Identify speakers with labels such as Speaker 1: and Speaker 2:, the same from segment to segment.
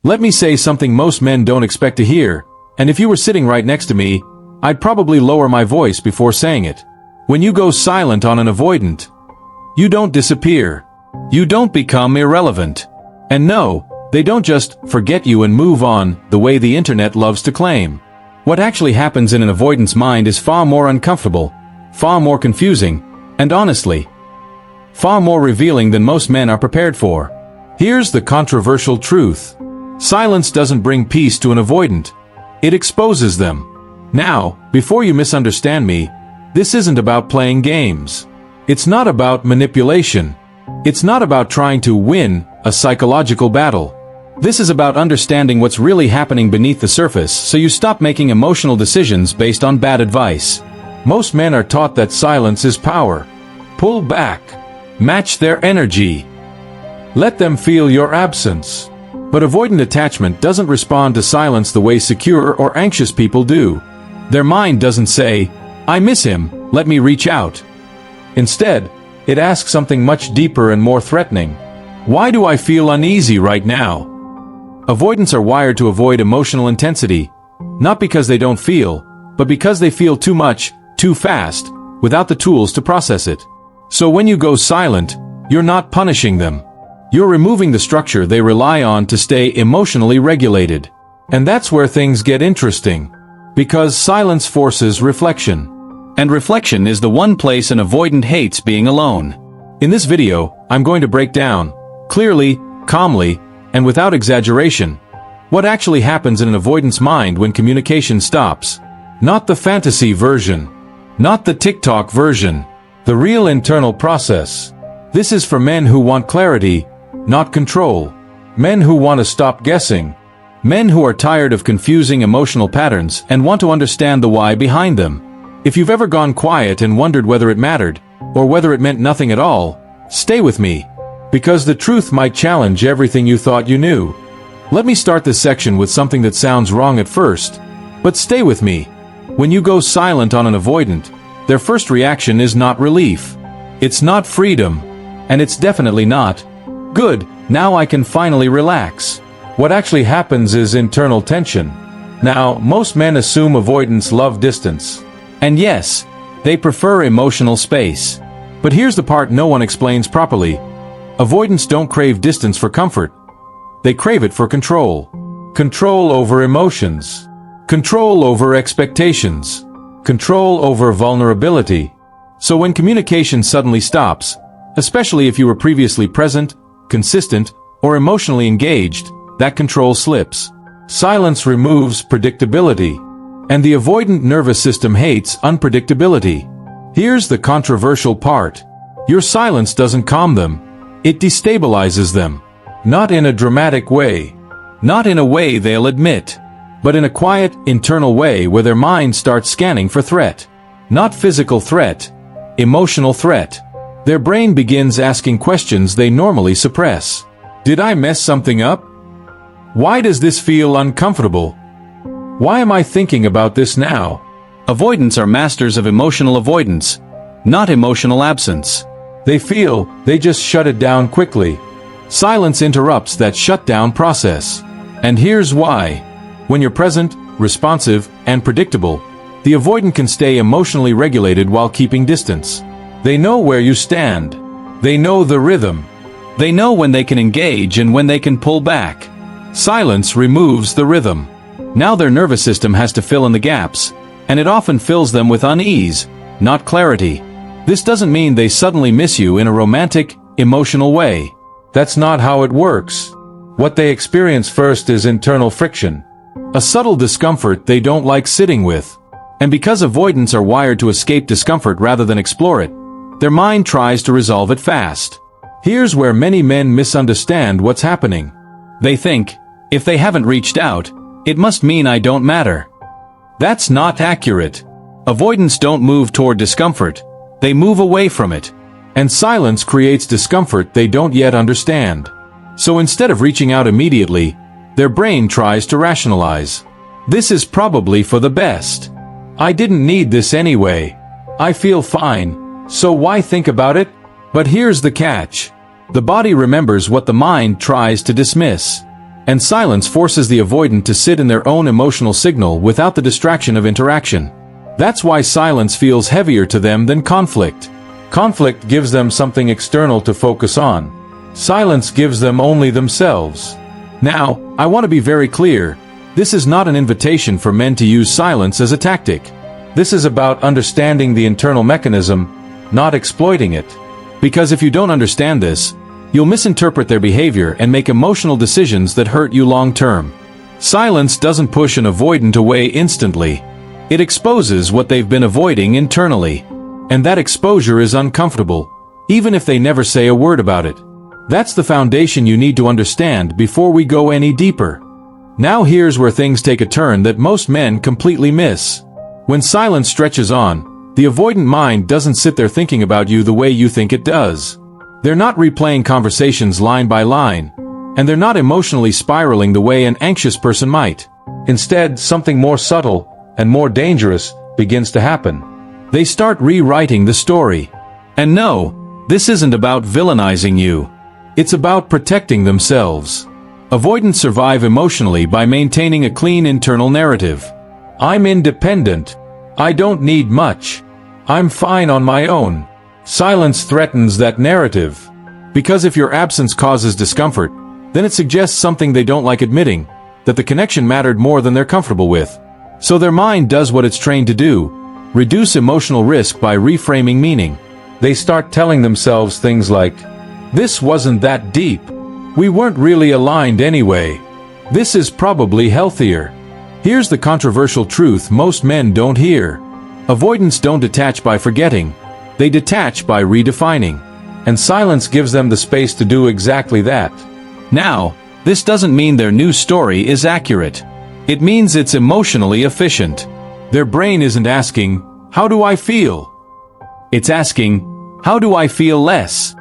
Speaker 1: Let me say something most men don't expect to hear, and if you were sitting right next to me, I'd probably lower my voice before saying it. When you go silent on an avoidant, you don't disappear. You don't become irrelevant. And no, they don't just forget you and move on the way the internet loves to claim. What actually happens in an avoidant's mind is far more uncomfortable, far more confusing, and honestly, far more revealing than most men are prepared for. Here's the controversial truth. Silence doesn't bring peace to an avoidant. It exposes them. Now, before you misunderstand me, this isn't about playing games. It's not about manipulation. It's not about trying to win a psychological battle. This is about understanding what's really happening beneath the surface so you stop making emotional decisions based on bad advice. Most men are taught that silence is power. Pull back. Match their energy. Let them feel your absence. But avoidant attachment doesn't respond to silence the way secure or anxious people do. Their mind doesn't say, "I miss him, let me reach out." Instead, it asks something much deeper and more threatening. Why do I feel uneasy right now? Avoidants are wired to avoid emotional intensity, not because they don't feel, but because they feel too much, too fast, without the tools to process it. So when you go silent, you're not punishing them. You're removing the structure they rely on to stay emotionally regulated. And that's where things get interesting. Because silence forces reflection. And reflection is the one place an avoidant hates being alone. In this video, I'm going to break down, clearly, calmly, and without exaggeration, what actually happens in an avoidant's mind when communication stops. Not the fantasy version. Not the TikTok version. The real internal process. This is for men who want clarity, not control. Men who want to stop guessing. Men who are tired of confusing emotional patterns and want to understand the why behind them. If you've ever gone quiet and wondered whether it mattered, or whether it meant nothing at all, stay with me. Because the truth might challenge everything you thought you knew. Let me start this section with something that sounds wrong at first. But stay with me. When you go silent on an avoidant, their first reaction is not relief. It's not freedom. And it's definitely not, "Good, now I can finally relax." What actually happens is internal tension. Now, most men assume avoidants love distance. And yes, they prefer emotional space. But here's the part no one explains properly. Avoidants don't crave distance for comfort. They crave it for control. Control over emotions. Control over expectations. Control over vulnerability. So when communication suddenly stops, especially if you were previously present, consistent, or emotionally engaged, that control slips. Silence removes predictability. And the avoidant nervous system hates unpredictability. Here's the controversial part. Your silence doesn't calm them. It destabilizes them. Not in a dramatic way. Not in a way they'll admit. But in a quiet, internal way where their mind starts scanning for threat. Not physical threat. Emotional threat. Their brain begins asking questions they normally suppress. Did I mess something up? Why does this feel uncomfortable? Why am I thinking about this now? Avoidants are masters of emotional avoidance, not emotional absence. They feel, they just shut it down quickly. Silence interrupts that shutdown process. And here's why. When you're present, responsive, and predictable, the avoidant can stay emotionally regulated while keeping distance. They know where you stand. They know the rhythm. They know when they can engage and when they can pull back. Silence removes the rhythm. Now their nervous system has to fill in the gaps, and it often fills them with unease, not clarity. This doesn't mean they suddenly miss you in a romantic, emotional way. That's not how it works. What they experience first is internal friction. A subtle discomfort they don't like sitting with. And because avoidants are wired to escape discomfort rather than explore it, their mind tries to resolve it fast. Here's where many men misunderstand what's happening. They think, if they haven't reached out, it must mean I don't matter. That's not accurate. Avoidants don't move toward discomfort. They move away from it. And silence creates discomfort they don't yet understand. So instead of reaching out immediately, their brain tries to rationalize. This is probably for the best. I didn't need this anyway. I feel fine. So why think about it? But here's the catch. The body remembers what the mind tries to dismiss. And silence forces the avoidant to sit in their own emotional signal without the distraction of interaction. That's why silence feels heavier to them than conflict. Conflict gives them something external to focus on. Silence gives them only themselves. Now, I want to be very clear. This is not an invitation for men to use silence as a tactic. This is about understanding the internal mechanism, not exploiting it. Because if you don't understand this, you'll misinterpret their behavior and make emotional decisions that hurt you long term. Silence doesn't push an avoidant away instantly. It exposes what they've been avoiding internally. And that exposure is uncomfortable, even if they never say a word about it. That's the foundation you need to understand before we go any deeper. Now here's where things take a turn that most men completely miss. When silence stretches on, the avoidant mind doesn't sit there thinking about you the way you think it does. They're not replaying conversations line by line, and they're not emotionally spiraling the way an anxious person might. Instead, something more subtle and more dangerous begins to happen. They start rewriting the story. And no, this isn't about villainizing you. It's about protecting themselves. Avoidants survive emotionally by maintaining a clean internal narrative. I'm independent. I don't need much. I'm fine on my own. Silence threatens that narrative. Because if your absence causes discomfort, then it suggests something they don't like admitting, that the connection mattered more than they're comfortable with. So their mind does what it's trained to do, reduce emotional risk by reframing meaning. They start telling themselves things like, "This wasn't that deep. We weren't really aligned anyway. This is probably healthier." Here's the controversial truth most men don't hear. Avoidants don't detach by forgetting. They detach by redefining. And silence gives them the space to do exactly that. Now, this doesn't mean their new story is accurate. It means it's emotionally efficient. Their brain isn't asking, "How do I feel?" It's asking, "How do I feel less?"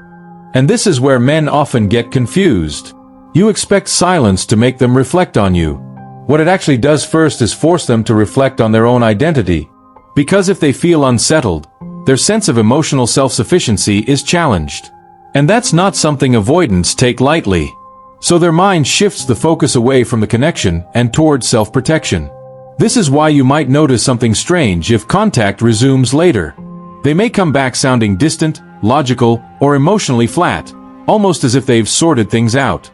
Speaker 1: And this is where men often get confused. You expect silence to make them reflect on you. What it actually does first is force them to reflect on their own identity. Because if they feel unsettled, their sense of emotional self-sufficiency is challenged. And that's not something avoidants take lightly. So their mind shifts the focus away from the connection and towards self-protection. This is why you might notice something strange if contact resumes later. They may come back sounding distant, logical, or emotionally flat, almost as if they've sorted things out.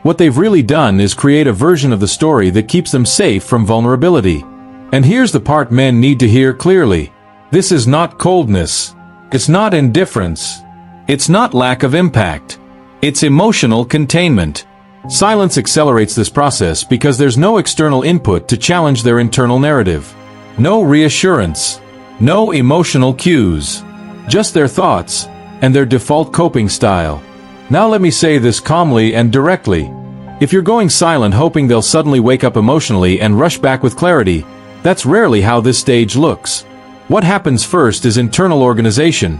Speaker 1: What they've really done is create a version of the story that keeps them safe from vulnerability. And here's the part men need to hear clearly. This is not coldness. It's not indifference. It's not lack of impact. It's emotional containment. Silence accelerates this process because there's no external input to challenge their internal narrative. No reassurance. No emotional cues. Just their thoughts and their default coping style. Now let me say this calmly and directly. If you're going silent hoping they'll suddenly wake up emotionally and rush back with clarity, that's rarely how this stage looks. What happens first is internal organization,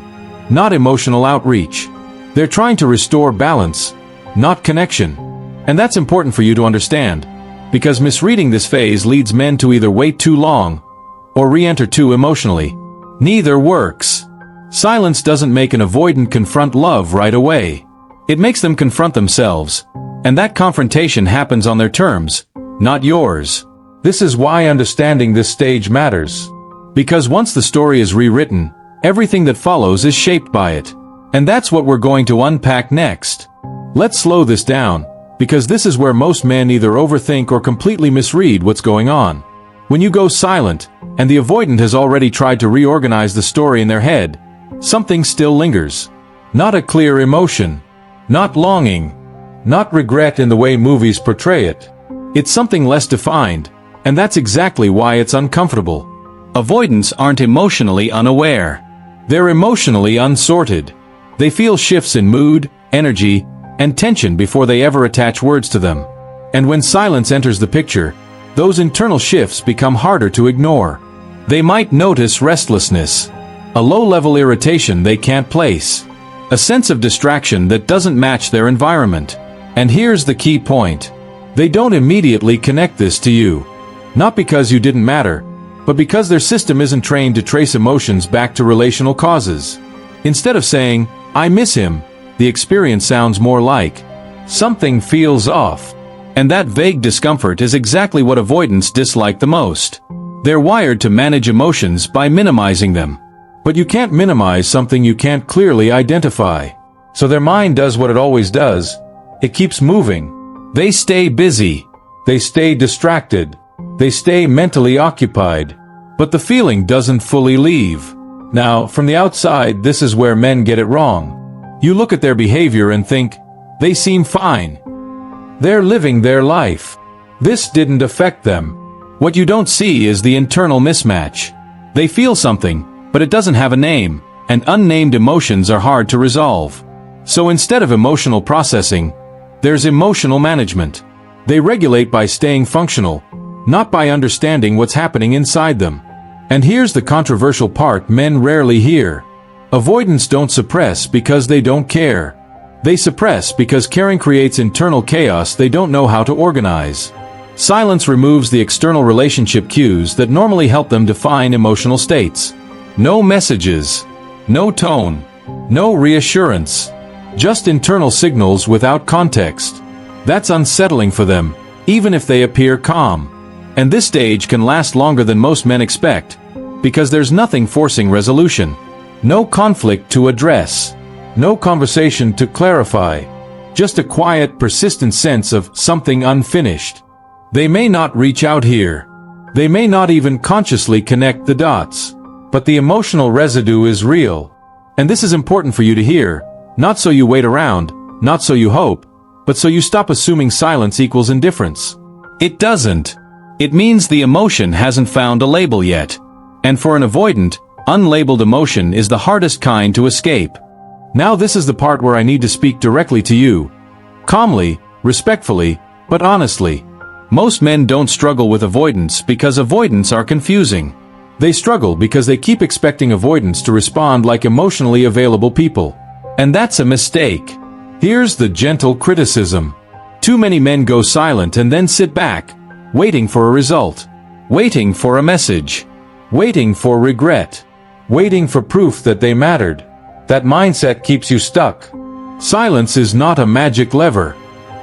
Speaker 1: not emotional outreach. They're trying to restore balance, not connection. And that's important for you to understand, because misreading this phase leads men to either wait too long or re-enter too emotionally. Neither works. Silence doesn't make an avoidant confront love right away. It makes them confront themselves, and that confrontation happens on their terms, not yours. This is why understanding this stage matters. Because once the story is rewritten, everything that follows is shaped by it. And that's what we're going to unpack next. Let's slow this down, because this is where most men either overthink or completely misread what's going on. When you go silent, and the avoidant has already tried to reorganize the story in their head, something still lingers. Not a clear emotion. Not longing. Not regret in the way movies portray it. It's something less defined, and that's exactly why it's uncomfortable. Avoidants aren't emotionally unaware. They're emotionally unsorted. They feel shifts in mood, energy, and tension before they ever attach words to them. And when silence enters the picture, those internal shifts become harder to ignore. They might notice restlessness, a low-level irritation they can't place, a sense of distraction that doesn't match their environment. And here's the key point. They don't immediately connect this to you. Not because you didn't matter, but because their system isn't trained to trace emotions back to relational causes. Instead of saying, "I miss him," the experience sounds more like, "Something feels off." And that vague discomfort is exactly what avoidants dislike the most. They're wired to manage emotions by minimizing them. But you can't minimize something you can't clearly identify. So their mind does what it always does. It keeps moving. They stay busy. They stay distracted. They stay mentally occupied. But the feeling doesn't fully leave. Now, from the outside, this is where men get it wrong. You look at their behavior and think, they seem fine. They're living their life. This didn't affect them. What you don't see is the internal mismatch. They feel something, but it doesn't have a name, and unnamed emotions are hard to resolve. So instead of emotional processing, there's emotional management. They regulate by staying functional, not by understanding what's happening inside them. And here's the controversial part men rarely hear. Avoidants don't suppress because they don't care. They suppress because caring creates internal chaos they don't know how to organize. Silence removes the external relationship cues that normally help them define emotional states. No messages, no tone, no reassurance, just internal signals without context. That's unsettling for them, even if they appear calm. And this stage can last longer than most men expect, because there's nothing forcing resolution. No conflict to address. No conversation to clarify. Just a quiet, persistent sense of something unfinished. They may not reach out here. They may not even consciously connect the dots. But the emotional residue is real. And this is important for you to hear, not so you wait around, not so you hope, but so you stop assuming silence equals indifference. It doesn't. It means the emotion hasn't found a label yet. And for an avoidant, unlabeled emotion is the hardest kind to escape. Now this is the part where I need to speak directly to you. Calmly, respectfully, but honestly. Most men don't struggle with avoidance because avoidants are confusing. They struggle because they keep expecting avoidants to respond like emotionally available people. And that's a mistake. Here's the gentle criticism. Too many men go silent and then sit back, waiting for a result. Waiting for a message. Waiting for regret. Waiting for proof that they mattered. That mindset keeps you stuck. Silence is not a magic lever.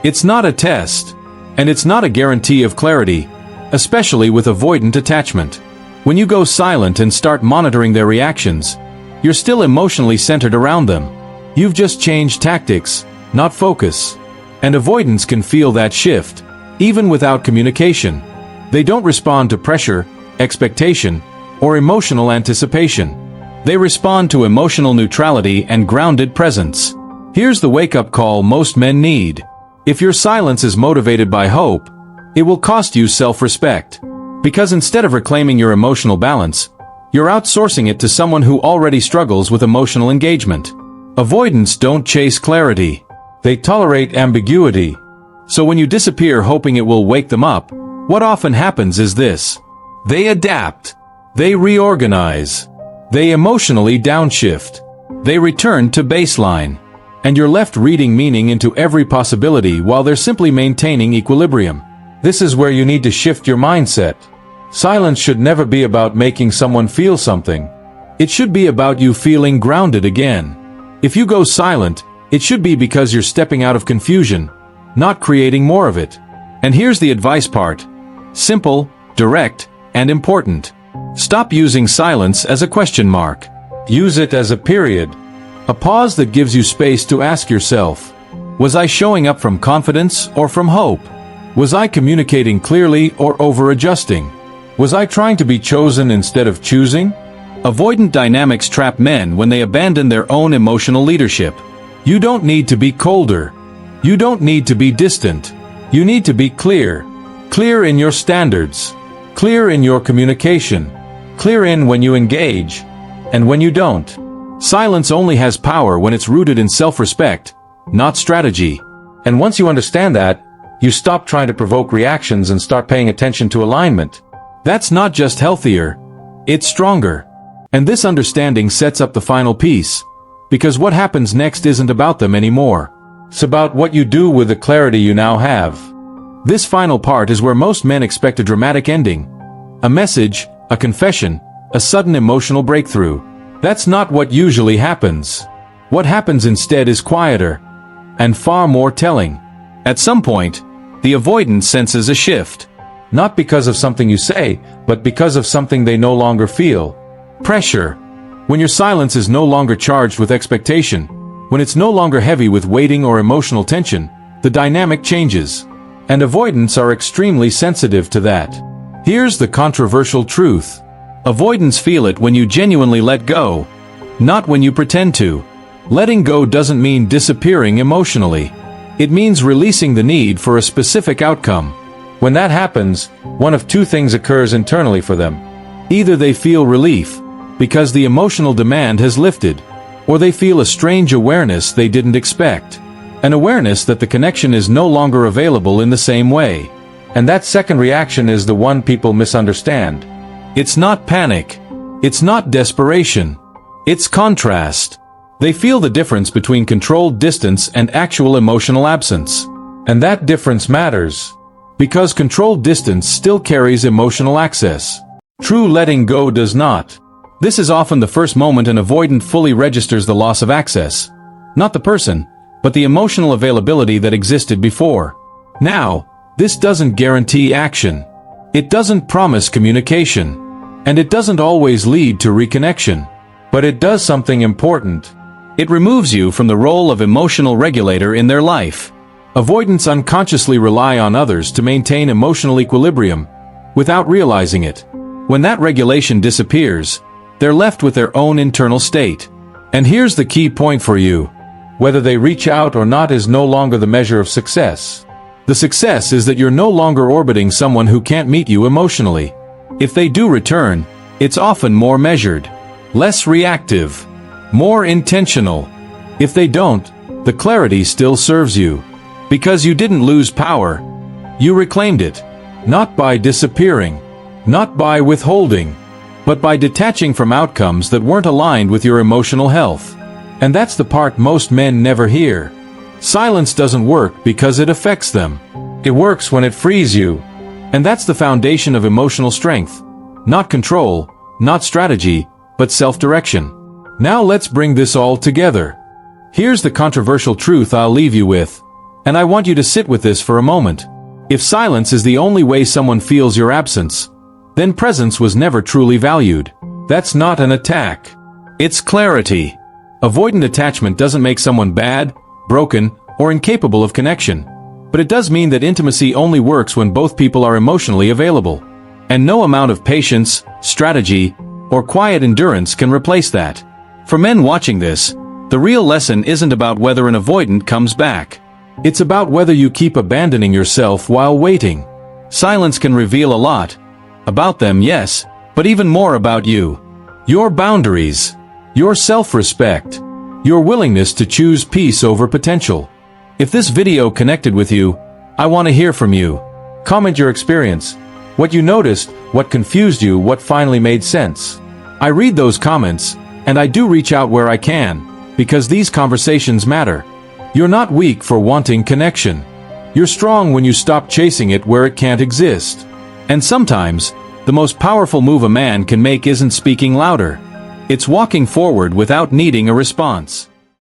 Speaker 1: It's not a test. And it's not a guarantee of clarity, especially with avoidant attachment. When you go silent and start monitoring their reactions, you're still emotionally centered around them. You've just changed tactics, not focus. And avoidants can feel that shift, even without communication. They don't respond to pressure, expectation, or emotional anticipation. They respond to emotional neutrality and grounded presence. Here's the wake-up call most men need. If your silence is motivated by hope, it will cost you self-respect. Because instead of reclaiming your emotional balance, you're outsourcing it to someone who already struggles with emotional engagement. Avoidants don't chase clarity. They tolerate ambiguity. So when you disappear hoping it will wake them up, what often happens is this. They adapt. They reorganize. They emotionally downshift. They return to baseline. And you're left reading meaning into every possibility while they're simply maintaining equilibrium. This is where you need to shift your mindset. Silence should never be about making someone feel something. It should be about you feeling grounded again. If you go silent, it should be because you're stepping out of confusion, not creating more of it. And here's the advice part. Simple, direct, and important. Stop using silence as a question mark. Use it as a period. A pause that gives you space to ask yourself, was I showing up from confidence or from hope? Was I communicating clearly or over-adjusting? Was I trying to be chosen instead of choosing? Avoidant dynamics trap men when they abandon their own emotional leadership. You don't need to be colder. You don't need to be distant. You need to be clear. Clear in your standards. Clear in your communication. Clear in when you engage, and when you don't. Silence only has power when it's rooted in self-respect, not strategy. And once you understand that, you stop trying to provoke reactions and start paying attention to alignment. That's not just healthier, it's stronger. And this understanding sets up the final piece, because what happens next isn't about them anymore. It's about what you do with the clarity you now have. This final part is where most men expect a dramatic ending. A message, a confession, a sudden emotional breakthrough. That's not what usually happens. What happens instead is quieter, and far more telling. At some point, The avoidant senses a shift. Not because of something you say, but because of something they no longer feel. Pressure. When your silence is no longer charged with expectation, when it's no longer heavy with waiting or emotional tension, the dynamic changes. And avoidants are extremely sensitive to that. Here's the controversial truth. Avoidants feel it when you genuinely let go, not when you pretend to. Letting go doesn't mean disappearing emotionally. It means releasing the need for a specific outcome. When that happens, one of two things occurs internally for them. Either they feel relief, because the emotional demand has lifted, or they feel a strange awareness they didn't expect. An awareness that the connection is no longer available in the same way. And that second reaction is the one people misunderstand. It's not panic. It's not desperation. It's contrast. They feel the difference between controlled distance and actual emotional absence. And that difference matters. Because controlled distance still carries emotional access. True letting go does not. This is often the first moment an avoidant fully registers the loss of access. Not the person, but the emotional availability that existed before. Now, this doesn't guarantee action. It doesn't promise communication. And it doesn't always lead to reconnection. But it does something important. It removes you from the role of emotional regulator in their life. Avoidants unconsciously rely on others to maintain emotional equilibrium, without realizing it. When that regulation disappears, they're left with their own internal state. And here's the key point for you. Whether they reach out or not is no longer the measure of success. The success is that you're no longer orbiting someone who can't meet you emotionally. If they do return, it's often more measured, less reactive, more intentional. If they don't, the clarity still serves you. Because you didn't lose power. You reclaimed it. Not by disappearing. Not by withholding. But by detaching from outcomes that weren't aligned with your emotional health. And that's the part most men never hear. Silence doesn't work because it affects them. It works when it frees you. And that's the foundation of emotional strength. Not control, not strategy, but self-direction. Now let's bring this all together. Here's the controversial truth I'll leave you with. And I want you to sit with this for a moment. If silence is the only way someone feels your absence, then presence was never truly valued. That's not an attack. It's clarity. Avoidant attachment doesn't make someone bad, broken, or incapable of connection. But it does mean that intimacy only works when both people are emotionally available. And no amount of patience, strategy, or quiet endurance can replace that. For men watching this, the real lesson isn't about whether an avoidant comes back. It's about whether you keep abandoning yourself while waiting. Silence can reveal a lot. About them, yes, but even more about you. Your boundaries. Your self-respect. Your willingness to choose peace over potential. If this video connected with you, I want to hear from you. Comment your experience. What you noticed, what confused you, what finally made sense. I read those comments, and I do reach out where I can, because these conversations matter. You're not weak for wanting connection. You're strong when you stop chasing it where it can't exist. And sometimes, the most powerful move a man can make isn't speaking louder. It's walking forward without needing a response.